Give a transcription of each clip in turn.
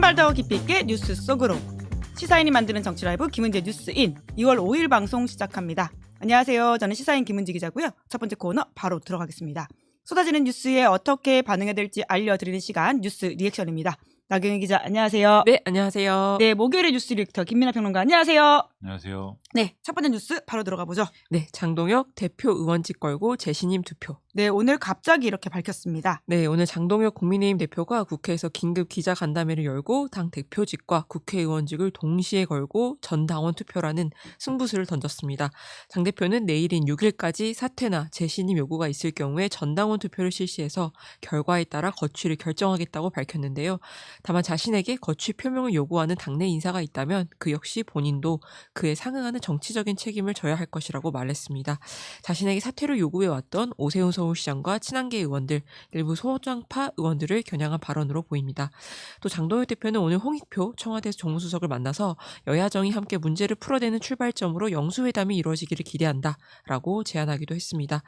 발 더 깊이 있게 뉴스 속으로 시사인이 만드는 정치 라이브 김은지의 뉴스인 2월 5일 방송 시작합니다. 안녕하세요. 저는 시사인 김은지 기자고요. 첫 번째 코너 바로 들어가겠습니다. 쏟아지는 뉴스에 어떻게 반응해야 될지 알려드리는 시간 뉴스 리액션입니다. 나경희 기자 안녕하세요. 네, 안녕하세요. 네, 목요일의 뉴스 리액터 김민아 평론가 안녕하세요. 안녕하세요. 네, 첫 번째 뉴스 바로 들어가 보죠. 네, 장동혁 대표 의원직 걸고 재신임 투표. 네, 오늘 갑자기 이렇게 밝혔습니다. 네, 오늘 장동혁 국민의힘 대표가 국회에서 긴급 기자간담회를 열고 당 대표직과 국회의원직을 동시에 걸고 전 당원 투표라는 승부수를 던졌습니다. 장 대표는 내일인 6일까지 사퇴나 재신임 요구가 있을 경우에 전 당원 투표를 실시해서 결과에 따라 거취를 결정하겠다고 밝혔는데요. 다만 자신에게 거취 표명을 요구하는 당내 인사가 있다면 그 역시 본인도 그에 상응하는 정치적인 책임을 져야 할 것이라고 말했습니다. 자신에게 사퇴를 요구해왔던 오세훈 서울시장과 친한계 의원들, 일부 소장파 의원들을 겨냥한 발언으로 보입니다. 또 장동혁 대표는 오늘 홍익표 청와대 정무수석을 만나서 여야정이 함께 문제를 풀어내는 출발점으로 영수회담이 이루어지기를 기대한다라고 제안하기도 했습니다.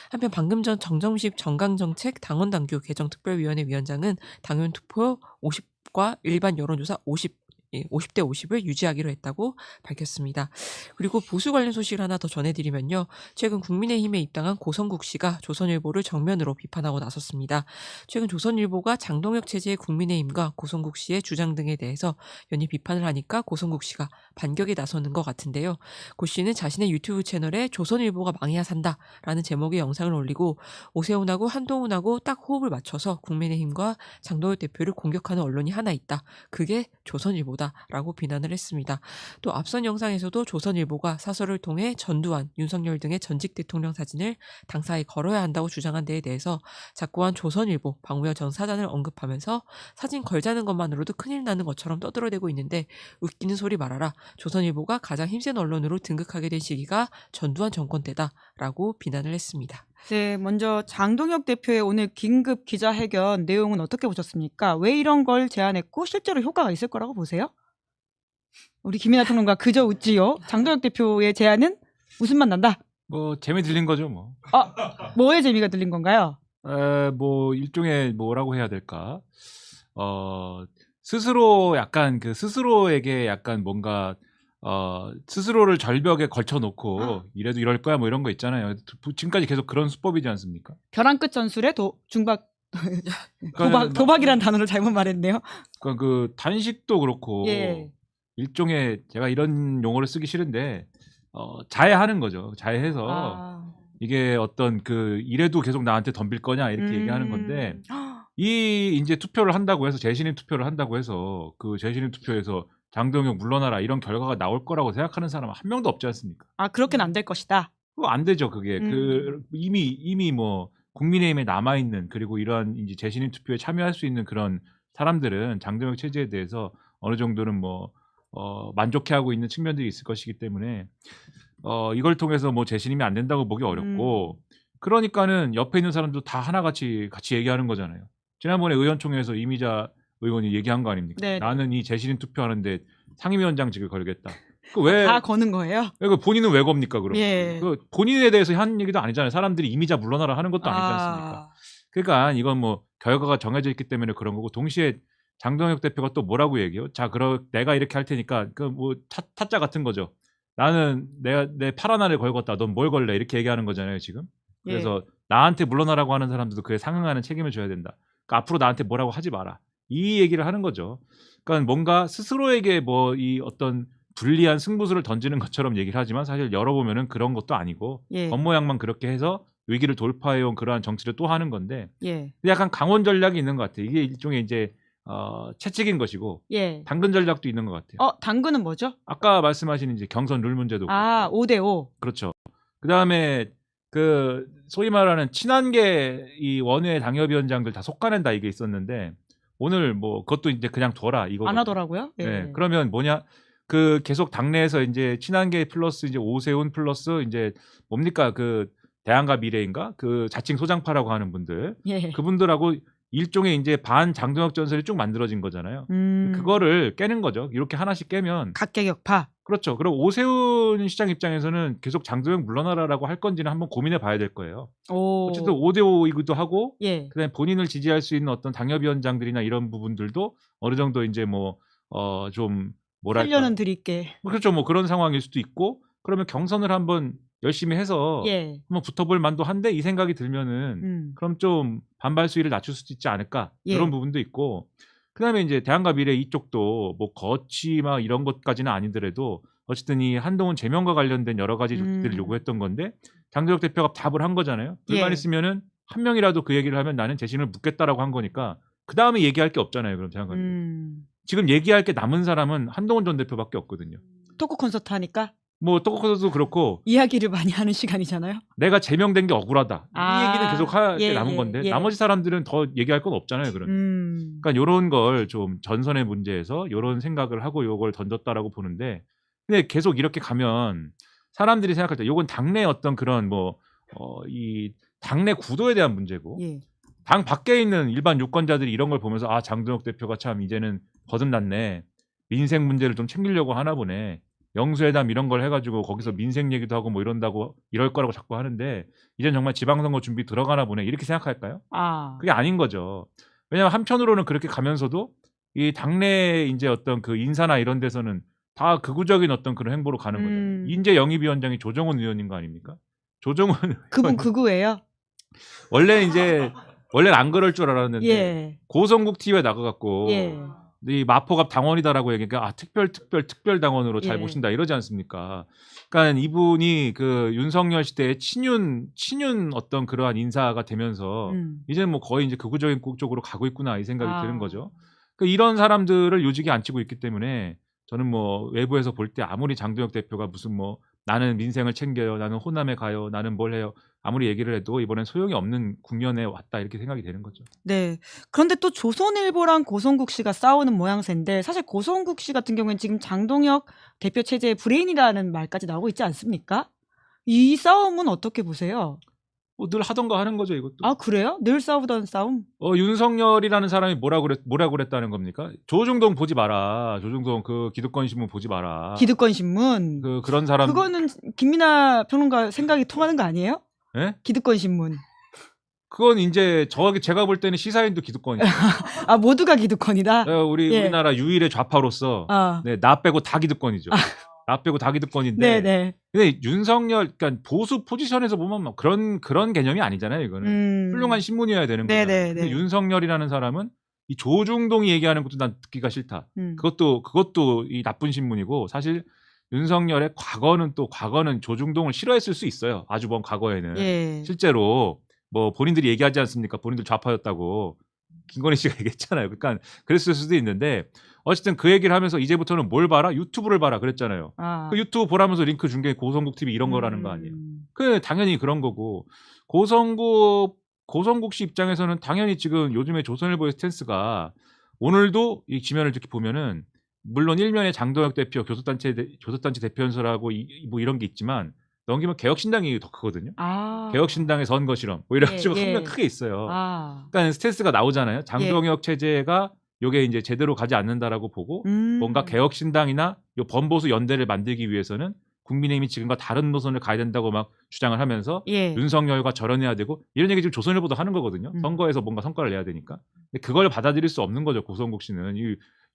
한편 방금 전 정점식 정강정책 당원당규 개정특별위원회 위원장은 당원 투표 50과 일반 여론조사 50대 50을 유지하기로 했다고 밝혔습니다. 그리고 보수 관련 소식을 하나 더 전해드리면요. 최근 국민의힘에 입당한 고성국 씨가 조선일보를 정면으로 비판하고 나섰습니다. 최근 조선일보가 장동혁 체제의 국민의힘과 고성국 씨의 주장 등에 대해서 연일 비판을 하니까 고성국 씨가 반격에 나서는 것 같은데요. 고 씨는 자신의 유튜브 채널에 조선일보가 망해야 산다라는 제목의 영상을 올리고 오세훈하고 한동훈하고 딱 호흡을 맞춰서 국민의힘과 장동혁 대표를 공격하는 언론이 하나 있다. 그게 조선일보다. 라고 비난을 했습니다. 또 앞선 영상에서도 조선일보가 사설을 통해 전두환, 윤석열 등의 전직 대통령 사진을 당사에 걸어야 한다고 주장한 데에 대해서 자꾸한 조선일보 박무열 전 사장을 언급하면서 사진 걸자는 것만으로도 큰일 나는 것처럼 떠들어대고 있는데 웃기는 소리 말아라. 조선일보가 가장 힘센 언론으로 등극하게 된 시기가 전두환 정권 때다라고 비난을 했습니다. 네, 먼저 장동혁 대표의 오늘 긴급 기자회견 내용은 어떻게 보셨습니까? 왜 이런 걸 제안했고 실제로 효과가 있을 거라고 보세요? 우리 김민아 평론가 그저 웃지요. 장동혁 대표의 제안은 웃음만 난다. 뭐 재미 들린 거죠, 뭐. 뭐에 재미가 들린 건가요? 뭐 일종의 뭐라고 해야 될까? 스스로 약간 그 스스로에게 약간 뭔가 스스로를 절벽에 걸쳐놓고 이래도 이럴 거야 뭐 이런 거 있잖아요. 지금까지 계속 그런 수법이지 않습니까? 벼랑 끝 전술에 중박 도박이란 단어를 잘못 말했네요. 그러니까 그 단식도 그렇고 예. 일종의 제가 이런 용어를 쓰기 싫은데 자해하는 거죠. 자해해서 이게 어떤 그 이래도 계속 나한테 덤빌 거냐 이렇게 얘기하는 건데 이 이제 투표를 한다고 해서 재신임 투표를 한다고 해서 그 재신임 투표에서 장동혁 물러나라 이런 결과가 나올 거라고 생각하는 사람은 한 명도 없지 않습니까? 그렇게는 안 될 것이다. 그거 안 되죠. 그게 그 이미 뭐 국민의힘에 남아 있는 그리고 이러한 이제 재신임 투표에 참여할 수 있는 그런 사람들은 장동혁 체제에 대해서 어느 정도는 뭐 만족해하고 있는 측면들이 있을 것이기 때문에 이걸 통해서 뭐 재신임이 안 된다고 보기 어렵고 그러니까는 옆에 있는 사람도 다 하나같이 얘기하는 거잖아요. 지난번에 의원총회에서 이미자 의원이 얘기한 거 아닙니까? 네. 나는 이 재신임 투표하는데 상임위원장직을 걸겠다. 왜 다 거는 거예요? 본인은 왜 겁니까 그럼? 예. 그 본인에 대해서 한 얘기도 아니잖아요. 사람들이 이미자 물러나라 하는 것도 아니지 않습니까? 그러니까 이건 뭐 결과가 정해져 있기 때문에 그런 거고 동시에 장동혁 대표가 또 뭐라고 얘기해요? 자, 그럼 내가 이렇게 할 테니까 그 뭐 타짜 같은 거죠. 나는 내 팔 하나를 걸겠다. 넌 뭘 걸래? 이렇게 얘기하는 거잖아요, 지금. 그래서 나한테 물러나라고 하는 사람들도 그에 상응하는 책임을 져야 된다. 그러니까 앞으로 나한테 뭐라고 하지 마라. 이 얘기를 하는 거죠. 그러니까 뭔가 스스로에게 뭐 이 어떤 불리한 승부수를 던지는 것처럼 얘기를 하지만 사실 열어보면은 그런 것도 아니고 겉모양만 그렇게 해서 위기를 돌파해온 그러한 정치를 또 하는 건데 약간 강원 전략이 있는 것 같아요. 이게 일종의 이제 채찍인 것이고 당근 전략도 있는 것 같아요. 당근은 뭐죠? 아까 말씀하신 이제 경선 룰 문제도 5대5. 그렇죠. 그다음에 그 소위 말하는 친한계 이 원외 당협위원장들 다 속아낸다 이게 있었는데 오늘 뭐 그것도 이제 그냥 둬라 이거 안 하더라고요. 네. 그러면 뭐냐 그 계속 당내에서 이제 친한계 플러스 이제 오세훈 플러스 이제 뭡니까 그 대한과 미래인가 그 자칭 소장파라고 하는 분들 그분들하고 일종의 이제 반 장동혁 전설이 쭉 만들어진 거잖아요. 그거를 깨는 거죠. 이렇게 하나씩 깨면 각계격파. 그렇죠. 그럼 오세훈 시장 입장에서는 계속 장동혁 물러나라라고 할 건지는 한번 고민해 봐야 될 거예요. 오. 어쨌든 5대5이기도 하고 예. 그다음에 본인을 지지할 수 있는 어떤 당협위원장들이나 이런 부분들도 어느 정도 이제 뭐 좀 뭐랄까 살려는 드릴게. 그렇죠. 뭐 그런 상황일 수도 있고 그러면 경선을 한번 열심히 해서 예. 한번 붙어볼 만도 한데 이 생각이 들면은 그럼 좀 반발 수위를 낮출 수도 있지 않을까 예. 이런 부분도 있고 그다음에 이제 대한과 미래 이쪽도 뭐 거치 막 이런 것까지는 아니더라도 어쨌든 이 한동훈 제명과 관련된 여러 가지 조치들을 요구했던 건데 장동혁 대표가 답을 한 거잖아요. 불만 예. 있으면은 한 명이라도 그 얘기를 하면 나는 재신을 묻겠다라고 한 거니까 그 다음에 얘기할 게 없잖아요. 그럼 대한과 미래. 지금 얘기할 게 남은 사람은 한동훈 전 대표밖에 없거든요. 토크 콘서트 하니까 뭐 떡국서도 그렇고 이야기를 많이 하는 시간이잖아요. 내가 제명된 게 억울하다. 이 얘기는 계속 할 게 예, 남은 예, 건데 예. 나머지 사람들은 더 얘기할 건 없잖아요. 그러니까 이런 걸 좀 전선의 문제에서 이런 생각을 하고 이걸 던졌다라고 보는데 근데 계속 이렇게 가면 사람들이 생각할 때 이건 당내 어떤 그런 이 당내 구도에 대한 문제고 예. 당 밖에 있는 일반 유권자들이 이런 걸 보면서 아 장동혁 대표가 참 이제는 거듭났네. 민생 문제를 좀 챙기려고 하나 보네. 영수회담 이런 걸 해가지고 거기서 민생 얘기도 하고 뭐 이런다고 이럴 거라고 자꾸 하는데 이젠 정말 지방선거 준비 들어가나 보네 이렇게 생각할까요? 그게 아닌 거죠. 왜냐하면 한편으로는 그렇게 가면서도 이 당내 이제 어떤 그 인사나 이런 데서는 다 극우적인 어떤 그런 행보로 가는 거잖아요. 인재 영입위원장이 조정훈 의원인 거 아닙니까? 조정훈 그분 극우예요? 원래는 안 그럴 줄 알았는데 예. 고성국 TV에 나가갖고 예. 이 마포갑 당원이다라고 얘기하니까 아 특별 당원으로 잘 예. 모신다 이러지 않습니까? 그러니까 이분이 그 윤석열 시대의 친윤 어떤 그러한 인사가 되면서 이제는 뭐 거의 이제 극우적인 쪽으로 가고 있구나 이 생각이 드는 거죠. 그러니까 이런 사람들을 요직에 앉히고 있기 때문에 저는 뭐 외부에서 볼 때 아무리 장동혁 대표가 무슨 뭐 나는 민생을 챙겨요, 나는 호남에 가요, 나는 뭘 해요 아무리 얘기를 해도 이번엔 소용이 없는 국면에 왔다 이렇게 생각이 되는 거죠. 네. 그런데 또 조선일보랑 고성국 씨가 싸우는 모양새인데 사실 고성국 씨 같은 경우에는 지금 장동혁 대표 체제의 브레인이라는 말까지 나오고 있지 않습니까? 이 싸움은 어떻게 보세요? 늘 하던 거 하는 거죠 이것도. 아 그래요? 늘 싸우던 싸움? 윤석열이라는 사람이 뭐라고 그랬다는 겁니까? 조중동 보지 마라. 조중동 그 기득권 신문 보지 마라. 기득권 신문. 그런 사람. 그거는 김민아 평론가 생각이 통하는 거 아니에요? 예? 기득권 신문. 그건 이제 제가 볼 때는 시사인도 기득권이죠. 아 모두가 기득권이다. 우리나라 유일의 좌파로서 네, 나 빼고 다 기득권이죠. 나 빼고 다 기득권인데. 네네. 근데 윤석열, 그러니까 보수 포지션에서 보면 뭐 그런 개념이 아니잖아요. 이거는 훌륭한 신문이어야 되는 거예요. 근데 윤석열이라는 사람은 이 조중동이 얘기하는 것도 난 듣기가 싫다. 그것도 이 나쁜 신문이고 사실 윤석열의 과거는 조중동을 싫어했을 수 있어요. 아주 먼 과거에는 예. 실제로 뭐 본인들이 얘기하지 않습니까? 본인들 좌파였다고 김건희 씨가 얘기했잖아요. 그러니까 그랬을 수도 있는데 어쨌든 그 얘기를 하면서 이제부터는 뭘 봐라? 유튜브를 봐라 그랬잖아요. 그 유튜브 보라면서 링크 준 게 고성국 TV 이런 거라는 거 아니에요. 그 당연히 그런 거고 고성국 씨 입장에서는 당연히 지금 요즘에 조선일보의 스탠스가 오늘도 이 지면을 이렇게 보면은 물론 일면에 장동혁 대표 교섭단체 대표연설하고 뭐 이런 게 있지만 넘기면 개혁신당이 더 크거든요. 개혁신당의 선거 실험 뭐 이래가지고 한 명 크게 있어요. 그러니까 스탠스가 나오잖아요. 장동혁 체제가 요게 이제 제대로 가지 않는다라고 보고 뭔가 개혁신당이나 요 범보수 연대를 만들기 위해서는 국민의힘이 지금과 다른 노선을 가야 된다고 막 주장을 하면서 윤석열과 절연해야 되고 이런 얘기 지금 조선일보도 하는 거거든요. 선거에서 뭔가 성과를 내야 되니까. 근데 그걸 받아들일 수 없는 거죠. 고성국 씨는.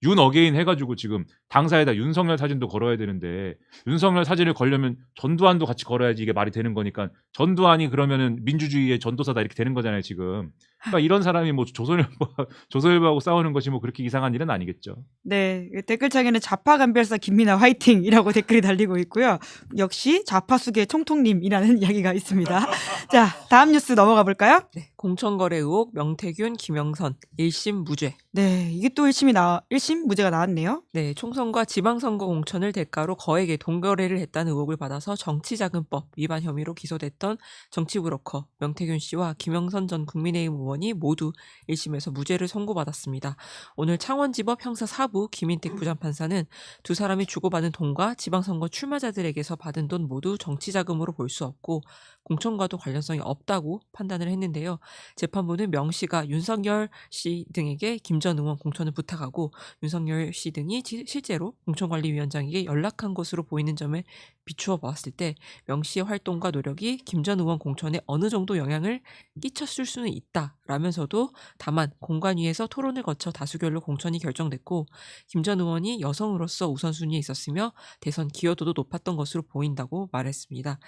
윤 어게인 해가지고 지금 당사에다 윤석열 사진도 걸어야 되는데 윤석열 사진을 걸려면 전두환도 같이 걸어야지 이게 말이 되는 거니까 전두환이 그러면은 민주주의의 전도사다 이렇게 되는 거잖아요 지금. 그러니까 이런 사람이 뭐 조선일보하고 싸우는 것이 뭐 그렇게 이상한 일은 아니겠죠. 네, 댓글창에는 좌파 간별사 김민아 화이팅이라고 댓글이 달리고 있고요. 역시 좌파수계 총통님이라는 이야기가 있습니다. 자, 다음 뉴스 넘어가 볼까요? 네, 공천거래 의혹 명태균, 김영선 1심 무죄. 네, 이게 또 1심 무죄가 나왔네요. 네, 총선과 지방선거 공천을 대가로 거액의 돈거래를 했다는 의혹을 받아서 정치자금법 위반 혐의로 기소됐던 정치브로커 명태균 씨와 김영선 전 국민의힘 의원 의원이 모두 1심에서 무죄를 선고받았습니다. 오늘 창원지법 형사 4부 김인택 부장판사는 두 사람이 주고받은 돈과 지방선거 출마자들에게서 받은 돈 모두 정치자금으로 볼 수 없고 공천과도 관련성이 없다고 판단을 했는데요. 재판부는 명 씨가 윤석열 씨 등에게 김 전 의원 공천을 부탁하고 윤석열 씨 등이 실제로 공천관리위원장에게 연락한 것으로 보이는 점을 비추어 보았을 때 명 씨의 활동과 노력이 김 전 의원 공천에 어느 정도 영향을 끼쳤을 수는 있다라면서도 다만 공관위에서 토론을 거쳐 다수결로 공천이 결정됐고 김 전 의원이 여성으로서 우선순위에 있었으며 대선 기여도도 높았던 것으로 보인다고 말했습니다.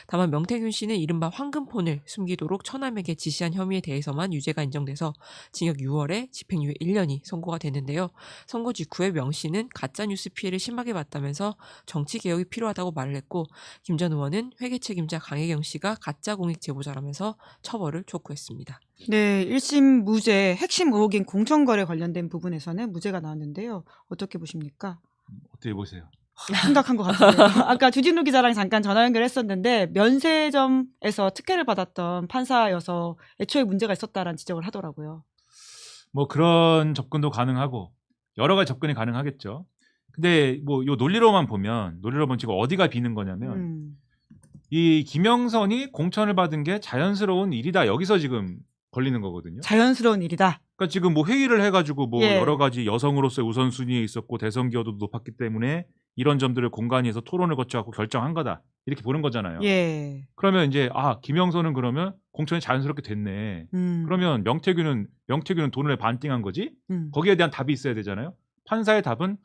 다만 명태균 씨는 이른바 황금폰을 숨기도록 처남에게 지시한 혐의에 대해서만 유죄가 인정돼서 징역 6월에 집행유예 1년이 선고가 됐는데요. 선고 직후에 명 씨는 가짜뉴스 피해를 심하게 봤다면서 정치개혁이 필요하다고 말을 했고 김 전 의원은 회계 책임자 강혜경 씨가 가짜 공익 제보자라면서 처벌을 촉구했습니다. 네, 1심 무죄 핵심 의혹인 공천거래 관련된 부분에서는 무죄가 나왔는데요. 어떻게 보십니까? 어떻게 보세요? 심각한 것 같은데요. 아까 주진우 기자랑 잠깐 전화 연결했었는데 면세점에서 특혜를 받았던 판사여서 애초에 문제가 있었다라는 지적을 하더라고요. 뭐 그런 접근도 가능하고 여러 가지 접근이 가능하겠죠. 근데 뭐 요 논리로만 보면 지금 어디가 비는 거냐면 이 김영선이 공천을 받은 게 자연스러운 일이다. 여기서 지금 걸리는 거거든요. 자연스러운 일이다. 그러니까 지금 뭐 회의를 해가지고 뭐 예. 여러 가지 여성으로서의 우선순위에 있었고 대선 기여도 높았기 때문에 이런 점들을 공간에서 토론을 거쳐갖고 결정한 거다. 이렇게 보는 거잖아요. 예. 그러면 이제 김영선은 그러면 공천이 자연스럽게 됐네. 그러면 명태균은 돈을 반띵한 거지? 거기에 대한 답이 있어야 되잖아요. 판사의 답은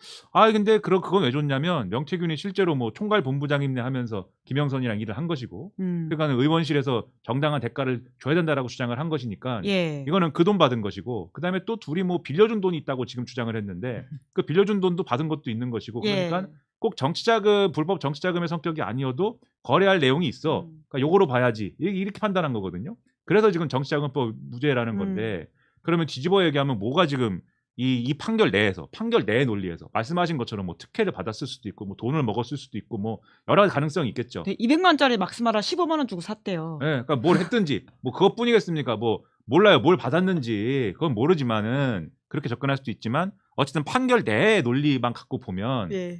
근데 그건 왜 줬냐면 명태균이 실제로 뭐 총괄 본부장이네 하면서 김영선이랑 일을 한 것이고 그러니까 의원실에서 정당한 대가를 줘야 된다라고 주장을 한 것이니까 예. 이거는 그 돈 받은 것이고 그다음에 또 둘이 뭐 빌려준 돈이 있다고 지금 주장을 했는데 그 빌려준 돈도 받은 것도 있는 것이고 그러니까 예. 꼭 정치자금 불법 정치자금의 성격이 아니어도 거래할 내용이 있어. 그러니까 요거로 봐야지 이렇게 판단한 거거든요. 그래서 지금 정치자금법 무죄라는 건데 그러면 뒤집어 얘기하면 뭐가 지금 이 판결 내의 논리에서 말씀하신 것처럼 뭐 특혜를 받았을 수도 있고 뭐 돈을 먹었을 수도 있고 뭐 여러 가지 가능성이 있겠죠. 네, 200만 원짜리 막스마라 15만 원 주고 샀대요. 네, 그러니까 뭘 했든지 뭐 그것뿐이겠습니까? 뭐 몰라요. 뭘 받았는지 그건 모르지만은 그렇게 접근할 수도 있지만 어쨌든 판결 내의 논리만 갖고 보면 예.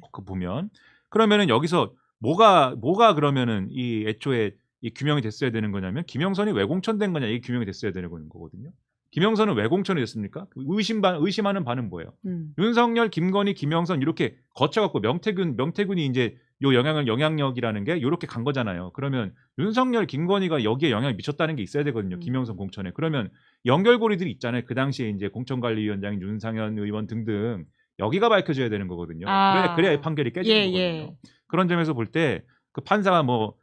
그러면은 여기서 뭐가 그러면은 이 애초에 이 규명이 됐어야 되는 거냐면 김영선이 왜 공천된 거냐 이게 규명이 됐어야 되는 거거든요. 김영선은 왜 공천이 됐습니까? 의심하는 바는 뭐예요? 윤석열, 김건희, 김영선 이렇게 거쳐갖고 명태균이 이제 요 영향력이라는 게 이렇게 간 거잖아요. 그러면 윤석열, 김건희가 여기에 영향을 미쳤다는 게 있어야 되거든요. 김영선 공천에. 그러면 연결고리들이 있잖아요. 그 당시에 이제 공천관리위원장인 윤상현 의원 등등 여기가 밝혀져야 되는 거거든요. 그래야 판결이 깨지는 거거든요. 그런 점에서 볼 때 그 판사가 뭐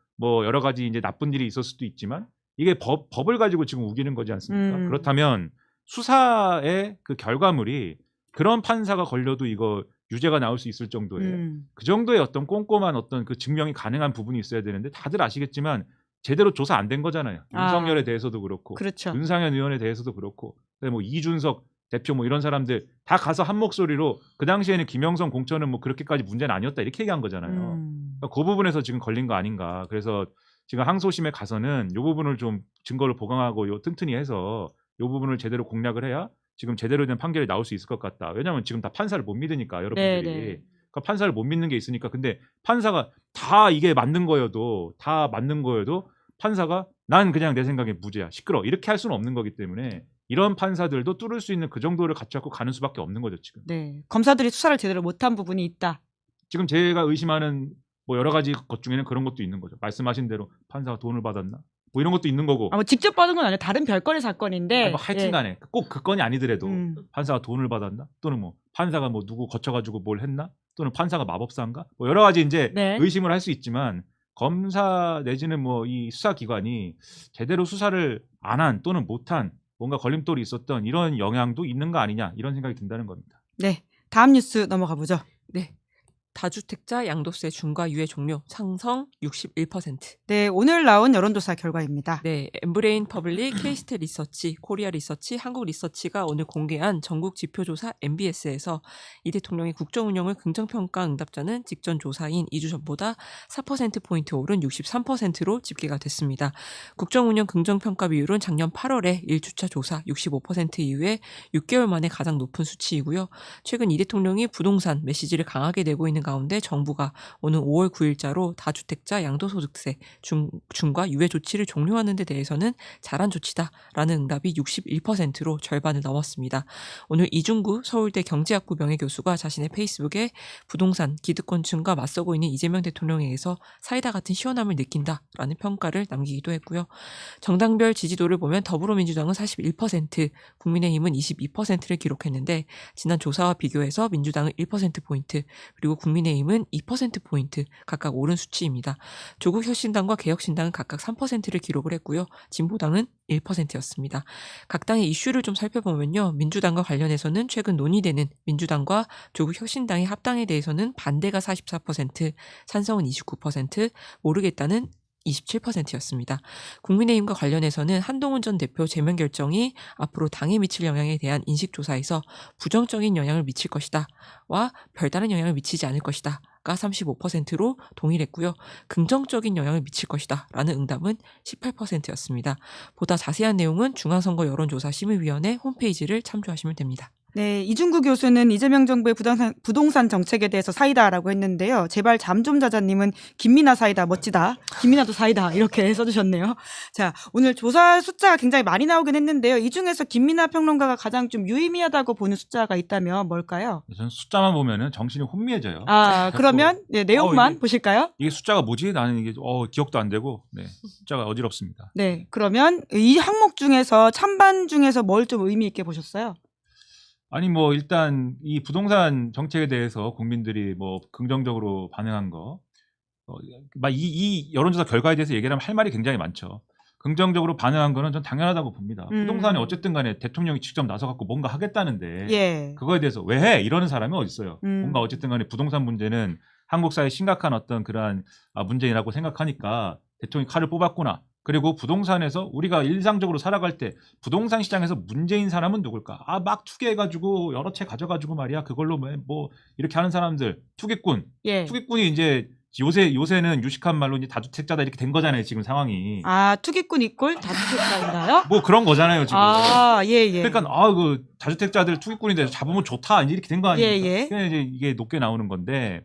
여러 가지 이제 나쁜 일이 있을 수도 있지만 이게 법을 가지고 지금 우기는 거지 않습니까? 그렇다면 수사의 그 결과물이 그런 판사가 걸려도 이거 유죄가 나올 수 있을 정도의 그 정도의 어떤 꼼꼼한 어떤 그 증명이 가능한 부분이 있어야 되는데 다들 아시겠지만 제대로 조사 안 된 거잖아요. 윤석열에 대해서도 그렇고 그렇죠. 윤상현 의원에 대해서도 그렇고 뭐 이준석 대표 뭐 이런 사람들 다 가서 한 목소리로 그 당시에는 김영선 공천은 뭐 그렇게까지 문제는 아니었다 이렇게 얘기한 거잖아요. 그러니까 그 부분에서 지금 걸린 거 아닌가. 그래서 지금 항소심에 가서는 이 부분을 좀 증거를 보강하고 튼튼히 해서 이 부분을 제대로 공략을 해야 지금 제대로 된 판결이 나올 수 있을 것 같다. 왜냐하면 지금 다 판사를 못 믿으니까 여러분들이. 그러니까 판사를 못 믿는 게 있으니까. 근데 판사가 다 이게 맞는 거여도 판사가 난 그냥 내 생각에 무죄야. 시끄러. 이렇게 할 수는 없는 거기 때문에 이런 판사들도 뚫을 수 있는 그 정도를 갖춰 갖고 가는 수밖에 없는 거죠 지금. 네, 검사들이 수사를 제대로 못한 부분이 있다. 지금 제가 의심하는 뭐 여러 가지 것 중에는 그런 것도 있는 거죠. 말씀하신 대로 판사가 돈을 받았나? 뭐 이런 것도 있는 거고. 뭐 직접 받은 건 아니에요. 다른 별건의 사건인데. 뭐 하여튼간에 꼭 그 건이 아니더라도 판사가 돈을 받았나? 또는 뭐 판사가 뭐 누구 거쳐가지고 뭘 했나? 또는 판사가 마법사인가? 뭐 여러 가지 이제 의심을 할 수 있지만 검사 내지는 뭐 이 수사기관이 제대로 수사를 안 한 또는 못한 뭔가 걸림돌이 있었던 이런 영향도 있는 거 아니냐 이런 생각이 든다는 겁니다. 네, 다음 뉴스 넘어가 보죠. 네. 다주택자 양도세 중과 유예 종료 상성 61%. 네, 오늘 나온 여론조사 결과입니다. 네, 엠브레인 퍼블릭, K스탯 리서치, 코리아 리서치, 한국 리서치가 오늘 공개한 전국 지표조사 MBS에서 이 대통령의 국정 운영을 긍정평가 응답자는 직전 조사인 2주 전보다 4%포인트 오른 63%로 집계가 됐습니다. 국정 운영 긍정평가 비율은 작년 8월에 1주차 조사 65% 이후에 6개월 만에 가장 높은 수치이고요. 최근 이 대통령이 부동산 메시지를 강하게 내고 있는 가운데 정부가 오는 5월 9일자로 다주택자 양도소득세 중과 유예 조치를 종료하는 데 대해서는 잘한 조치다라는 응답이 61%로 절반을 넘었습니다. 오늘 이중구 서울대 경제학부 명예교수가 자신의 페이스북에 부동산 기득권층과 맞서고 있는 이재명 대통령에게서 사이다 같은 시원함을 느낀다라는 평가를 남기기도 했고요. 정당별 지지도를 보면 더불어민주당은 41%, 국민의힘은 22%를 기록했는데 지난 조사와 비교해서 민주당은 1%포인트, 그리고 국민의힘은 2%포인트 각각 오른 수치입니다. 조국혁신당과 개혁신당은 각각 3%를 기록을 했고요. 진보당은 1%였습니다. 각 당의 이슈를 좀 살펴보면요. 민주당과 관련해서는 최근 논의되는 민주당과 조국혁신당의 합당에 대해서는 반대가 44%, 찬성은 29%, 모르겠다는 27%였습니다. 국민의힘과 관련해서는 한동훈 전 대표 제명 결정이 앞으로 당에 미칠 영향에 대한 인식조사에서 부정적인 영향을 미칠 것이다 와 별다른 영향을 미치지 않을 것이다 가 35%로 동일했고요. 긍정적인 영향을 미칠 것이다 라는 응답은 18%였습니다. 보다 자세한 내용은 중앙선거 여론조사심의위원회 홈페이지를 참조하시면 됩니다. 네, 이중구 교수는 이재명 정부의 부동산 정책에 대해서 사이다라고 했는데요. 제발 잠 좀 자자님은 김민아 사이다 멋지다. 김민아도 사이다 이렇게 써주셨네요. 자, 오늘 조사 숫자가 굉장히 많이 나오긴 했는데요. 이 중에서 김민아 평론가가 가장 좀 유의미하다고 보는 숫자가 있다면 뭘까요? 저는 숫자만 보면은 정신이 혼미해져요. 아, 그러면 네, 내용만 보실까요? 이게 숫자가 뭐지? 나는 이게 기억도 안 되고 네, 숫자가 어지럽습니다. 네, 그러면 이 항목 중에서 찬반 중에서 뭘 좀 의미 있게 보셨어요? 아니 뭐 일단 이 부동산 정책에 대해서 국민들이 뭐 긍정적으로 반응한 거, 이 여론조사 결과에 대해서 얘기하면 할 말이 굉장히 많죠. 긍정적으로 반응한 거는 전 당연하다고 봅니다. 부동산에 어쨌든 간에 대통령이 직접 나서갖고 뭔가 하겠다는데 예. 그거에 대해서 왜 해? 이러는 사람이 어디 있어요. 뭔가 어쨌든 간에 부동산 문제는 한국 사회의 심각한 어떤 그러한 문제라고 생각하니까 대통령이 칼을 뽑았구나. 그리고 부동산에서 우리가 일상적으로 살아갈 때 부동산 시장에서 문제인 사람은 누굴까? 막 투기해가지고 여러 채 가져가지고 말이야. 그걸로 뭐 이렇게 하는 사람들 투기꾼. 예. 투기꾼이 이제 요새는 유식한 말로 이제 다주택자다 이렇게 된 거잖아요. 지금 상황이. 아, 투기꾼 이꼴 다주택자인가요? 뭐 그런 거잖아요 지금. 아, 예. 그러니까 그 다주택자들 투기꾼인데 잡으면 좋다 이제 이렇게 된 거 아닙니까? 예. 그냥 이제 이게 높게 나오는 건데.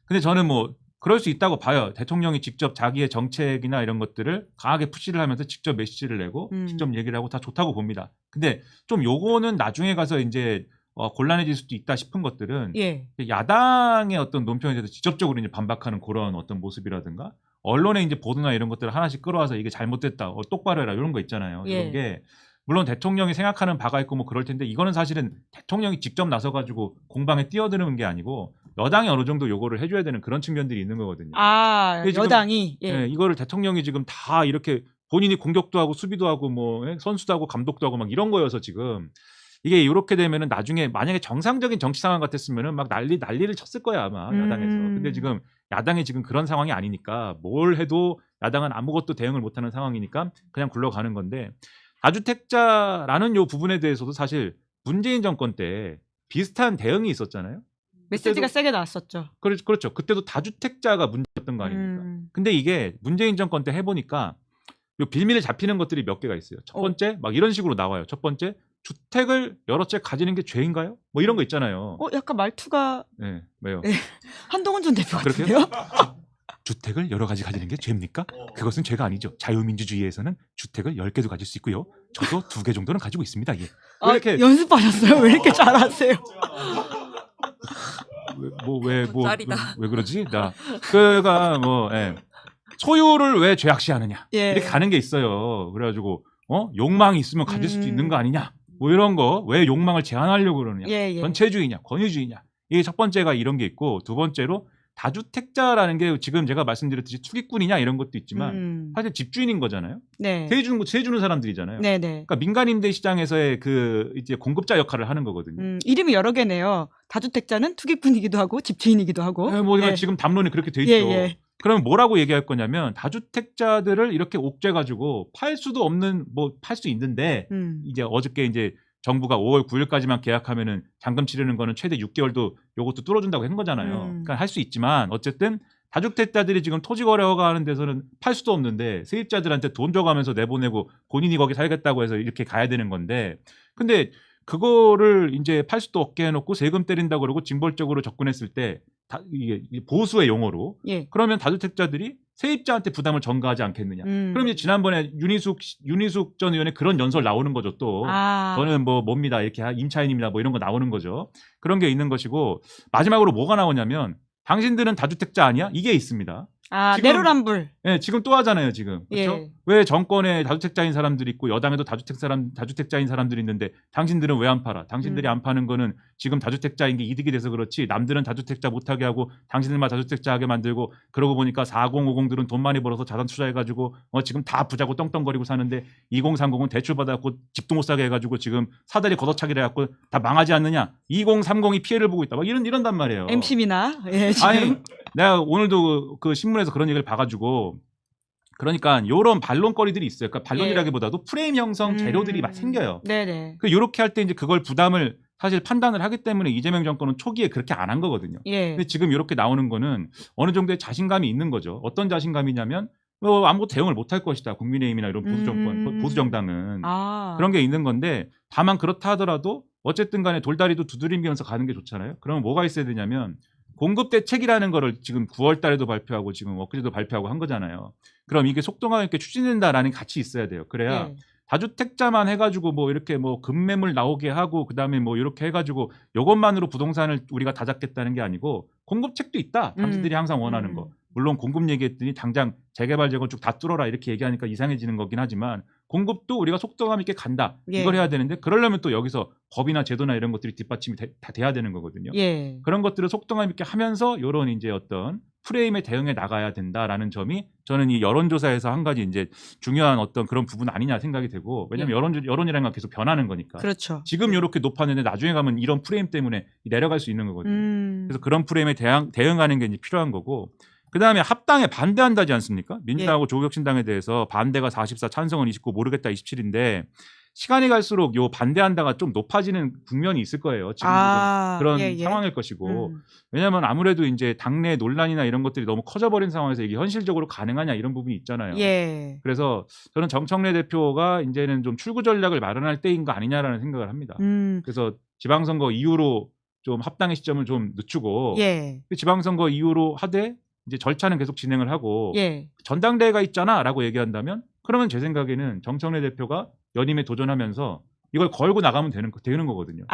근데 저는 뭐 그럴 수 있다고 봐요. 대통령이 직접 자기의 정책이나 이런 것들을 강하게 푸시를 하면서 직접 메시지를 내고 직접 얘기를 하고 다 좋다고 봅니다. 근데 좀 요거는 나중에 가서 이제 곤란해질 수도 있다 싶은 것들은 예. 야당의 어떤 논평에 대해서 직접적으로 이제 반박하는 그런 어떤 모습이라든가 언론의 이제 보도나 이런 것들을 하나씩 끌어와서 이게 잘못됐다, 똑바로 해라 이런 거 있잖아요. 예. 이런 게 물론 대통령이 생각하는 바가 있고 뭐 그럴 텐데 이거는 사실은 대통령이 직접 나서가지고 공방에 뛰어드는 게 아니고 여당이 어느 정도 요거를 해줘야 되는 그런 측면들이 있는 거거든요. 아, 지금, 여당이. 예. 네, 이거를 대통령이 지금 다 이렇게 본인이 공격도 하고 수비도 하고 뭐 선수도 하고 감독도 하고 막 이런 거여서 지금 이게 이렇게 되면은 나중에 만약에 정상적인 정치 상황 같았으면은 막 난리를 쳤을 거야 아마 야당에서. 근데 지금 야당이 지금 그런 상황이 아니니까 뭘 해도 야당은 아무것도 대응을 못하는 상황이니까 그냥 굴러가는 건데 다주택자라는 요 부분에 대해서도 사실 문재인 정권 때 비슷한 대응이 있었잖아요. 메시지가 세게 나왔었죠. 그렇죠. 그때도 다주택자가 문제였던 거 아닙니까? 근데 이게 문재인 정권 때 해보니까 요 빌미를 잡히는 것들이 몇 개가 있어요. 첫 번째 막 이런 식으로 나와요. 첫 번째 주택을 여러 채 가지는 게 죄인가요? 뭐 이런 거 있잖아요. 약간 말투가 네, 왜요? 네. 한동훈 전 대표 그렇게요? 같은데요? 주택을 여러 가지 가지는 게 죄입니까? 그것은 죄가 아니죠. 자유민주주의에서는 주택을 10개도 가질 수 있고요. 저도 2개 정도는 가지고 있습니다. 예. 왜 이렇게 연습하셨어요? 왜 이렇게 잘하세요? 짤이다. 왜 그러지? 그가 소유를 왜 죄악시하느냐 예. 이렇게 가는 게 있어요. 그래가지고 욕망이 있으면 가질 수도 있는 거 아니냐? 뭐 이런 거 왜 욕망을 제한하려고 그러느냐? 예. 전체주의냐, 권위주의냐? 이게 첫 번째가 이런 게 있고 두 번째로 다주택자라는 게 지금 제가 말씀드렸듯이 투기꾼이냐 이런 것도 있지만 사실 집주인인 거잖아요. 네. 세해 주는 사람들이잖아요. 네네. 그러니까 민간임대 시장에서의 그 이제 공급자 역할을 하는 거거든요. 이름이 여러 개네요. 다주택자는 투기꾼이기도 하고 집주인이기도 하고. 뭐 네. 지금 담론이 그렇게 돼 있죠. 예. 그러면 뭐라고 얘기할 거냐면 다주택자들을 이렇게 옥죄 가지고 팔 수도 없는 뭐 팔 수 있는데 이제 어저께 이제 정부가 5월 9일까지만 계약하면은 잔금 치르는 거는 최대 6개월도 요것도 뚫어준다고 한 거잖아요. 그러니까 할 수 있지만 어쨌든 다주택자들이 지금 토지 거래허가 하는 데서는 팔 수도 없는데 세입자들한테 돈 줘가면서 내보내고 본인이 거기 살겠다고 해서 이렇게 가야 되는 건데 근데 그거를 이제 팔 수도 없게 해놓고 세금 때린다고 그러고 징벌적으로 접근했을 때 이게 보수의 용어로 예. 그러면 다주택자들이 세입자한테 부담을 전가하지 않겠느냐. 그럼 이제 지난번에 윤희숙 전 의원의 그런 연설 나오는 거죠 또. 저는 뭐 뭡니다 이렇게 임차인입니다 뭐 이런 거 나오는 거죠. 그런 게 있는 것이고 마지막으로 뭐가 나오냐면 당신들은 다주택자 아니야? 이게 있습니다. 지금, 내로남불. 네, 지금 또 하잖아요, 지금. 그렇죠? 예. 왜 정권에 다주택자인 사람들이 있고 여당에도 다주택자인 사람들이 있는데 당신들은 왜 안 팔아? 당신들이 안 파는 거는 지금 다주택자인 게 이득이 돼서 그렇지 남들은 다주택자 못하게 하고 당신들만 다주택자 하게 만들고 그러고 보니까 4050들은 돈 많이 벌어서 자산 투자해가지고 지금 다 부자고 떵떵거리고 사는데 2030은 대출 받아갖고 집도 못 사게 해가지고 지금 사다리 걷어차기를 해갖고 다 망하지 않느냐? 2030이 피해를 보고 있다. 막 이런단 말이에요. MC미나. 예, 지금. 아니 내가 오늘도 그 신문에서 그런 얘기를 봐가지고 그러니까 이런 반론거리들이 있어요. 그러니까 반론이라기보다도 프레임 형성 재료들이 막 생겨요. 네네. 이렇게 할 때 이제 그걸 부담을 사실 판단을 하기 때문에 이재명 정권은 초기에 그렇게 안 한 거거든요. 예. 근데 지금 이렇게 나오는 거는 어느 정도의 자신감이 있는 거죠. 어떤 자신감이냐면 아무것도 대응을 못할 것이다. 국민의힘이나 이런 보수 정권, 보수 정당은 그런 게 있는 건데 다만 그렇다 하더라도 어쨌든 간에 돌다리도 두드리면서 가는 게 좋잖아요. 그러면 뭐가 있어야 되냐면 공급 대책이라는 거를 지금 9월 달에도 발표하고 지금 엊그제도 발표하고 한 거잖아요. 그럼 이게 속도감 있게 추진된다라는 게 같이 있어야 돼요. 그래야 다주택자만 해가지고 뭐 이렇게 뭐 급매물 나오게 하고 그다음에 뭐 이렇게 해가지고 이것만으로 부동산을 우리가 다 잡겠다는 게 아니고 공급책도 있다. 당신들이 항상 원하는 거. 물론 공급 얘기했더니 당장 재개발 재건축 다 뚫어라 이렇게 얘기하니까 이상해지는 거긴 하지만 공급도 우리가 속도감 있게 간다. 이걸 해야 되는데 그러려면 또 여기서 법이나 제도나 이런 것들이 뒷받침이 다 돼야 되는 거거든요. 그런 것들을 속도감 있게 하면서 이런 이제 어떤 프레임에 대응해 나가야 된다라는 점이 저는 이 여론조사에서 한 가지 이제 중요한 어떤 그런 부분 아니냐 생각이 되고 왜냐하면 여론이라는 건 계속 변하는 거니까. 그렇죠. 지금 이렇게 높았는데 나중에 가면 이런 프레임 때문에 내려갈 수 있는 거거든요. 그래서 그런 프레임에 대응하는 게 이제 필요한 거고. 그다음에 합당에 반대한다지 않습니까? 민주당하고 조국혁신당에 대해서 반대가 44, 찬성은 29, 모르겠다 27인데 시간이 갈수록 요 반대한다가 좀 높아지는 국면이 있을 거예요. 지금 그런 상황일 것이고 왜냐하면 아무래도 이제 당내 논란이나 이런 것들이 너무 커져버린 상황에서 이게 현실적으로 가능하냐 이런 부분이 있잖아요. 그래서 저는 정청래 대표가 이제는 좀 출구 전략을 마련할 때인 거 아니냐라는 생각을 합니다. 그래서 지방선거 이후로 좀 합당의 시점을 좀 늦추고 지방선거 이후로 하되 이제 절차는 계속 진행을 하고 전당대회가 있잖아라고 얘기한다면 그러면 제 생각에는 정청래 대표가 연임에 도전하면서 이걸 걸고 나가면 되는 거거든요.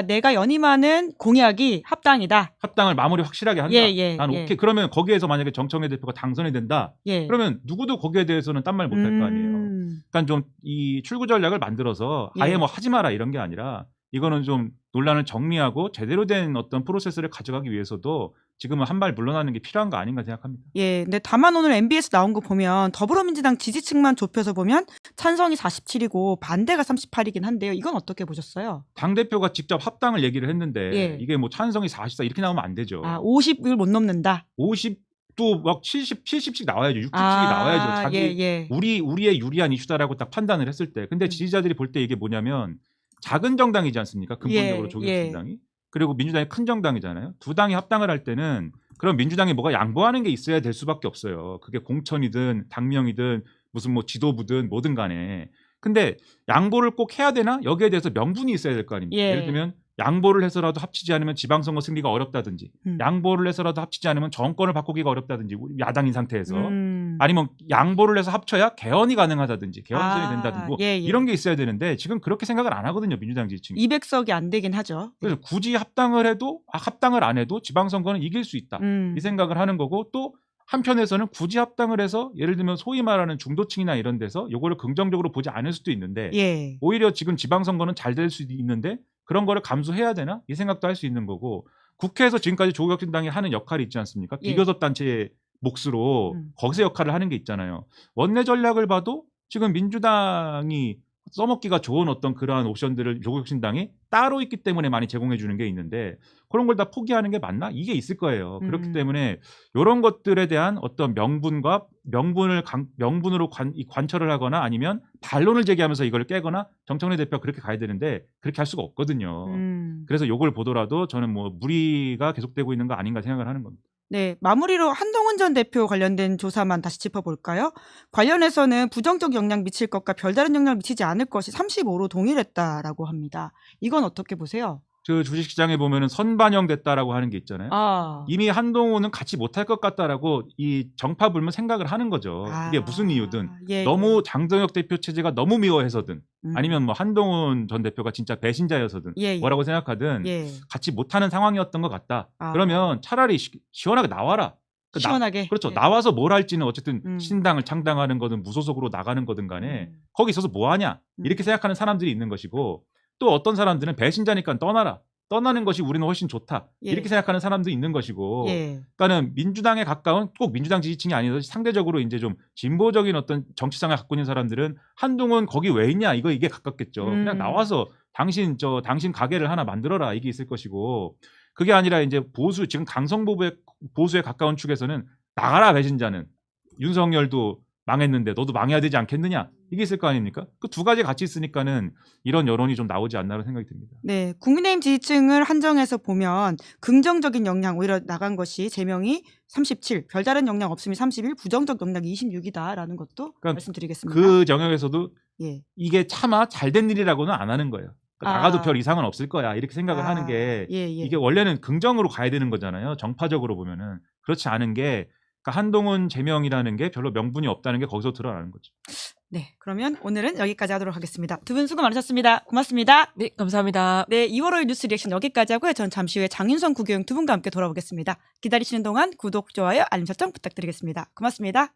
내가 연임하는 공약이 합당이다. 합당을 마무리 확실하게 한다. 난 오케이. 그러면 거기에서 만약에 정청래 대표가 당선이 된다. 그러면 누구도 거기에 대해서는 딴 말 못 할 거 아니에요. 그러니까 좀 이 출구 전략을 만들어서 아예 뭐 하지 마라 이런 게 아니라 이거는 좀 논란을 정리하고 제대로 된 어떤 프로세스를 가져가기 위해서도 지금은 한 발 물러나는 게 필요한 거 아닌가 생각합니다. 근데 다만 오늘 MBS 나온 거 보면 더불어민주당 지지층만 좁혀서 보면 찬성이 47이고 반대가 38이긴 한데요. 이건 어떻게 보셨어요? 당대표가 직접 합당을 얘기를 했는데 이게 뭐 찬성이 44 이렇게 나오면 안 되죠. 50을 못 넘는다. 50도 막 70씩 나와야죠. 60씩 나와야죠. 자기 우리의 유리한 이슈다라고 딱 판단을 했을 때. 근데 지지자들이 볼 때 이게 뭐냐면 작은 정당이지 않습니까? 근본적으로 조국신당이. 그리고 민주당이 큰 정당이잖아요. 두 당이 합당을 할 때는 그럼 민주당이 뭐가 양보하는 게 있어야 될 수밖에 없어요. 그게 공천이든 당명이든 무슨 뭐 지도부든 뭐든 간에. 근데 양보를 꼭 해야 되나? 여기에 대해서 명분이 있어야 될 거 아닙니까? 예를 들면 양보를 해서라도 합치지 않으면 지방선거 승리가 어렵다든지 양보를 해서라도 합치지 않으면 정권을 바꾸기가 어렵다든지 야당인 상태에서 아니면 양보를 해서 합쳐야 개헌이 가능하다든지 개헌선이 된다든지 이런 게 있어야 되는데 지금 그렇게 생각을 안 하거든요. 민주당 지지층이. 200석이 안 되긴 하죠. 그래서 굳이 합당을 해도 합당을 안 해도 지방선거는 이길 수 있다. 이 생각을 하는 거고 또 한편에서는 굳이 합당을 해서 예를 들면 소위 말하는 중도층이나 이런 데서 요거를 긍정적으로 보지 않을 수도 있는데 오히려 지금 지방선거는 잘 될 수도 있는데 그런 거를 감수해야 되나? 이 생각도 할 수 있는 거고 국회에서 지금까지 조국혁신당이 하는 역할이 있지 않습니까? 예. 비교섭 단체의 몫으로 거기서 역할을 하는 게 있잖아요. 원내 전략을 봐도 지금 민주당이 써먹기가 좋은 어떤 그러한 옵션들을 조국혁신당이 따로 있기 때문에 많이 제공해 주는 게 있는데 그런 걸 다 포기하는 게 맞나? 이게 있을 거예요. 그렇기 때문에 이런 것들에 대한 어떤 명분으로 관철을 하거나 아니면 반론을 제기하면서 이걸 깨거나 정청래 대표가 그렇게 가야 되는데 그렇게 할 수가 없거든요. 그래서 이걸 보더라도 저는 뭐 무리가 계속되고 있는 거 아닌가 생각을 하는 겁니다. 네, 마무리로 한동훈 전 대표 관련된 조사만 다시 짚어볼까요? 관련해서는 부정적 영향 미칠 것과 별다른 영향을 미치지 않을 것이 35로 동일했다라고 합니다. 이건 어떻게 보세요? 그 주식시장에 보면은 선반영됐다라고 하는 게 있잖아요. 이미 한동훈은 같이 못할 것 같다라고 이 정파불문 생각을 하는 거죠. 이게 무슨 이유든 예, 너무 장동혁 대표 체제가 너무 미워해서든 아니면 뭐 한동훈 전 대표가 진짜 배신자여서든 예. 뭐라고 생각하든 예. 같이 못하는 상황이었던 것 같다. 그러면 차라리 시원하게 나와라. 시원하게. 그렇죠. 예. 나와서 뭘 할지는 어쨌든 신당을 창당하는 거든 무소속으로 나가는 거든 간에 거기 있어서 뭐 하냐 이렇게 생각하는 사람들이 있는 것이고 또 어떤 사람들은 배신자니까 떠나라. 떠나는 것이 우리는 훨씬 좋다. 예. 이렇게 생각하는 사람도 있는 것이고 예. 그러니까는 민주당에 가까운 꼭 민주당 지지층이 아니라 상대적으로 이제 좀 진보적인 어떤 정치상을 갖고 있는 사람들은 한동훈 거기 왜 있냐 이게 가깝겠죠. 그냥 나와서 당신 가게를 하나 만들어라 이게 있을 것이고 그게 아니라 이제 지금 보수에 가까운 축에서는 나가라 배신자는 윤석열도 망했는데 너도 망해야 되지 않겠느냐 이게 있을 거 아닙니까? 그 두 가지 같이 있으니까는 이런 여론이 좀 나오지 않나라는 생각이 듭니다. 네, 국민의힘 지지층을 한정해서 보면 긍정적인 영향 오히려 나간 것이 제명이 37, 별다른 영향 없음이 31, 부정적 영향이 26이다라는 것도 그러니까 말씀드리겠습니다. 그 영역에서도 예. 이게 차마 잘된 일이라고는 안 하는 거예요. 그러니까 나가도 별 이상은 없을 거야 이렇게 생각을 하는 게 이게 원래는 긍정으로 가야 되는 거잖아요. 정파적으로 보면은 그렇지 않은 게 그러니까 한동훈 제명이라는 게 별로 명분이 없다는 게 거기서 드러나는 거죠. 네, 그러면 오늘은 여기까지 하도록 하겠습니다. 두 분 수고 많으셨습니다. 고맙습니다. 네, 감사합니다. 네, 2월 5일 뉴스 리액션 여기까지 하고요. 전 잠시 후에 장윤선 국회의원 두 분과 함께 돌아오겠습니다. 기다리시는 동안 구독, 좋아요, 알림 설정 부탁드리겠습니다. 고맙습니다.